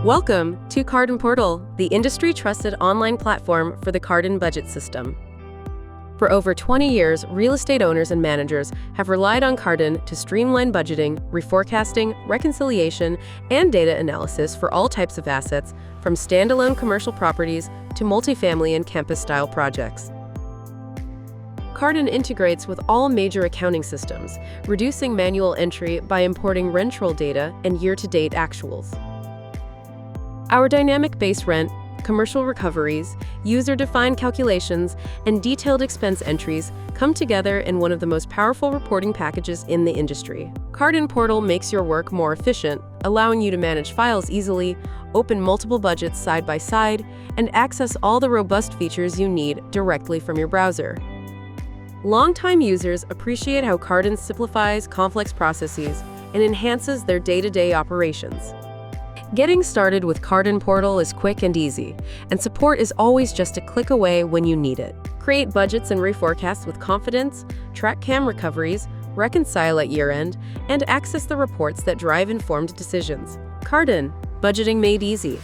Welcome to Kardin Portal, the industry-trusted online platform for the Kardin budget system. For over 20 years, real estate owners and managers have relied on Kardin to streamline budgeting, reforecasting, reconciliation, and data analysis for all types of assets, from standalone commercial properties to multifamily and campus-style projects. Kardin integrates with all major accounting systems, reducing manual entry by importing rent roll data and year-to-date actuals. Our dynamic base rent, commercial recoveries, user-defined calculations, and detailed expense entries come together in one of the most powerful reporting packages in the industry. Kardin Portal makes your work more efficient, allowing you to manage files easily, open multiple budgets side by side, and access all the robust features you need directly from your browser. Longtime users appreciate how Kardin simplifies complex processes and enhances their day-to-day operations. Getting started with Kardin Portal is quick and easy, and support is always just a click away when you need it. Create budgets and reforecast with confidence, track CAM recoveries, reconcile at year-end, and access the reports that drive informed decisions. Kardin, budgeting made easy.